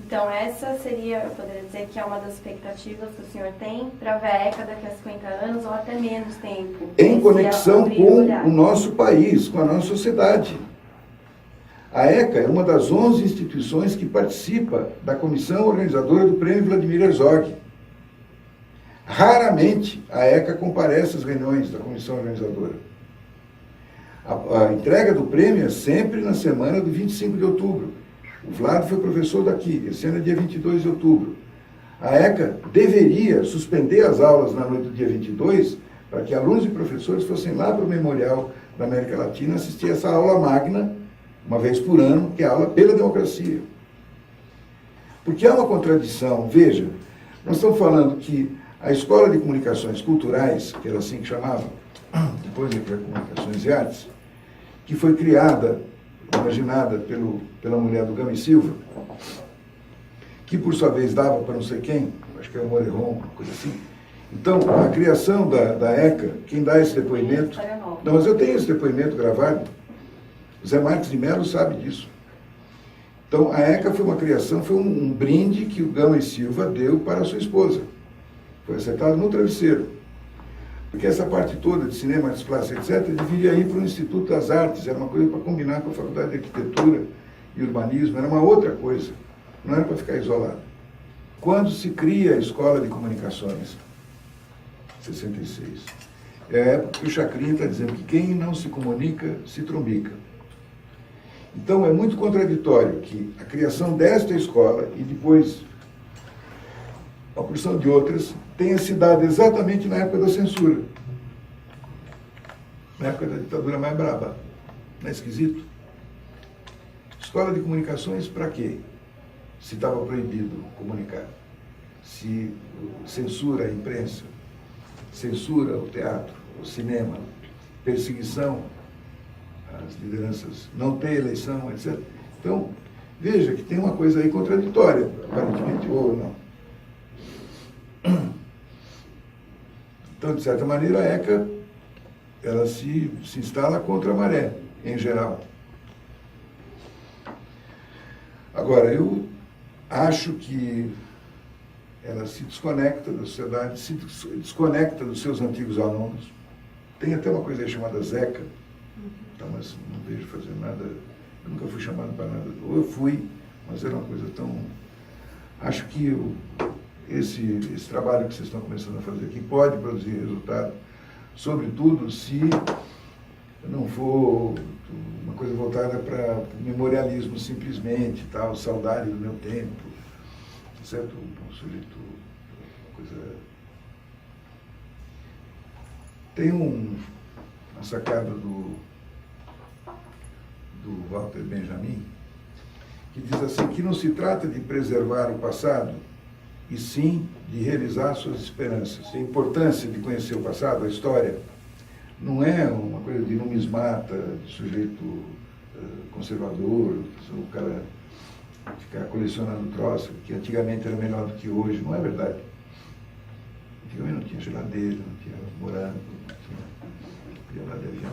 Então essa seria, eu poderia dizer que é uma das expectativas que o senhor tem para ver a ECA daqui a 50 anos ou até menos tempo. Em conexão com o nosso país, com a nossa sociedade. A ECA é uma das 11 instituições que participa da comissão organizadora do Prêmio Vladimir Herzog. Raramente a ECA comparece às reuniões da comissão organizadora. A entrega do prêmio é sempre na semana do 25 de outubro. O Vlad foi professor daqui, esse ano é dia 22 de outubro. A ECA deveria suspender as aulas na noite do dia 22 para que alunos e professores fossem lá para o Memorial da América Latina assistir essa aula magna, uma vez por ano, que é a aula pela democracia. Porque há uma contradição. Veja, nós estamos falando que a Escola de Comunicações Culturais, que era assim que chamava, depois de Comunicações e Artes, que foi criada, imaginada pela mulher do Gama e Silva, que por sua vez dava para não sei quem, acho que é o Moreron, uma coisa assim. Então, a criação da ECA, quem dá esse depoimento... Não, mas eu tenho esse depoimento gravado. O Zé Marques de Mello sabe disso. Então, a ECA foi uma criação, foi um brinde que o Gama e Silva deu para a sua esposa. Foi acertado no travesseiro. Porque essa parte toda de cinema, artes plásticas, etc., deveria ir para o Instituto das Artes, era uma coisa para combinar com a Faculdade de Arquitetura e Urbanismo, era uma outra coisa, não era para ficar isolado. Quando se cria a Escola de Comunicações, 66, é a época que o Chacrinha está dizendo que quem não se comunica, se trombica. Então é muito contraditório que a criação desta escola e depois a porção de outras tenha se dado exatamente na época da censura. Na época da ditadura mais braba. Não é esquisito? Escola de comunicações para quê? Se estava proibido comunicar. Se censura a imprensa, censura o teatro, o cinema, perseguição às lideranças, não ter eleição, etc. Então, veja que tem uma coisa aí contraditória, aparentemente, ou não. Então, de certa maneira, a ECA ela se instala contra a maré, em geral. Agora, eu acho que ela se desconecta da sociedade, se desconecta dos seus antigos alunos. Tem até uma coisa aí chamada ZECA, então, mas não vejo fazer nada, eu nunca fui chamado para nada. Ou eu fui, mas era uma coisa tão... Acho que esse trabalho que vocês estão começando a fazer aqui pode produzir resultado, sobretudo se não for uma coisa voltada para o memorialismo simplesmente, tal, saudade do meu tempo, certo? Um sujeito, uma coisa... Tem uma sacada do Walter Benjamin, que diz assim, que não se trata de preservar o passado, e sim de realizar suas esperanças. A importância de conhecer o passado, a história, não é uma coisa de numismata, de sujeito conservador, o cara ficar colecionando troço, que antigamente era melhor do que hoje. Não é verdade. Antigamente não tinha geladeira, não tinha morango, não tinha lá de avião.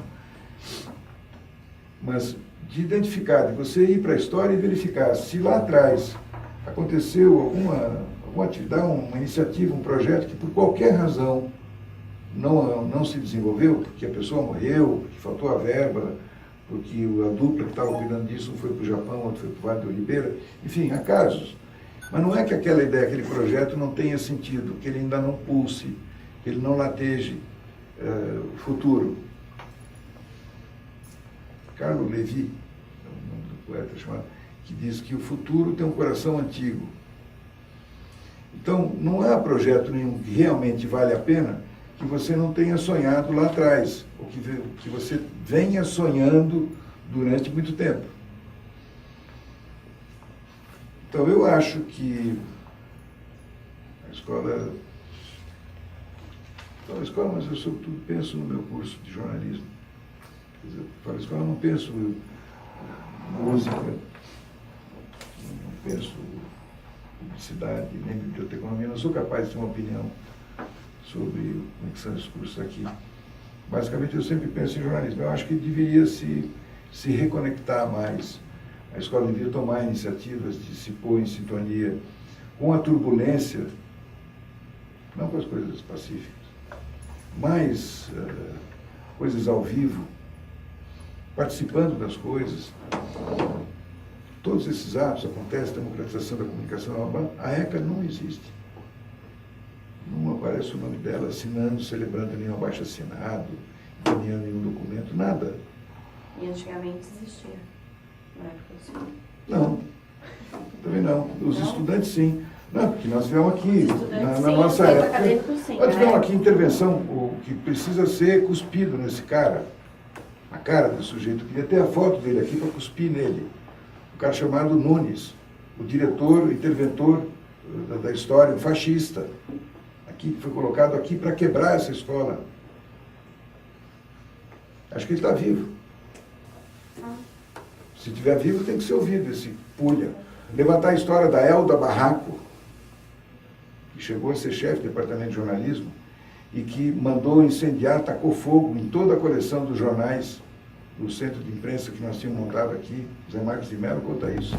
Mas de identificar, de você ir para a história e verificar se lá atrás aconteceu alguma atividade, uma iniciativa, um projeto que por qualquer razão não se desenvolveu, porque a pessoa morreu, porque faltou a verba, porque a dupla que estava cuidando disso um foi para o Japão, outro foi para o Vale do Oliveira, enfim, há casos. Mas não é que aquela ideia, aquele projeto não tenha sentido, que ele ainda não pulse, que ele não lateje o futuro. Carlo Levi, é o nome do poeta chamado, que diz que o futuro tem um coração antigo. Então, não há projeto nenhum que realmente vale a pena que você não tenha sonhado lá atrás, ou que você venha sonhando durante muito tempo. Então, eu acho que a escola, mas eu sobretudo penso no meu curso de jornalismo. Quer dizer, para a escola eu não penso música, não penso publicidade, nem biblioteconomia, não sou capaz de ter uma opinião sobre como é que são os cursos aqui. Basicamente, eu sempre penso em jornalismo. Eu acho que deveria se reconectar mais. A escola devia tomar iniciativas de se pôr em sintonia com a turbulência, não com as coisas pacíficas, mas coisas ao vivo, participando das coisas. Todos esses atos acontecem, democratização da comunicação, a ECA não existe. Não aparece o nome dela assinando, celebrando nenhum abaixo-assinado, encaminhando nenhum documento, nada. E antigamente existia, na época do senhor? Não, também não. Os não? Estudantes sim. Não, porque nós tivemos aqui, na sim, nossa época, sim, nós tivemos aqui intervenção, o que precisa ser cuspido nesse cara, a cara do sujeito. Eu queria ter a foto dele aqui para cuspir nele. O cara chamado Nunes, o diretor, o interventor da história, um fascista, aqui, que foi colocado aqui para quebrar essa escola. Acho que ele está vivo. Se estiver vivo, tem que ser ouvido, esse pulha. Levantar a história da Elda Barraco, que chegou a ser chefe do departamento de jornalismo e que mandou incendiar, tacou fogo em toda a coleção dos jornais do centro de imprensa que nós tínhamos montado aqui. Zé Marcos de Mello conta isso.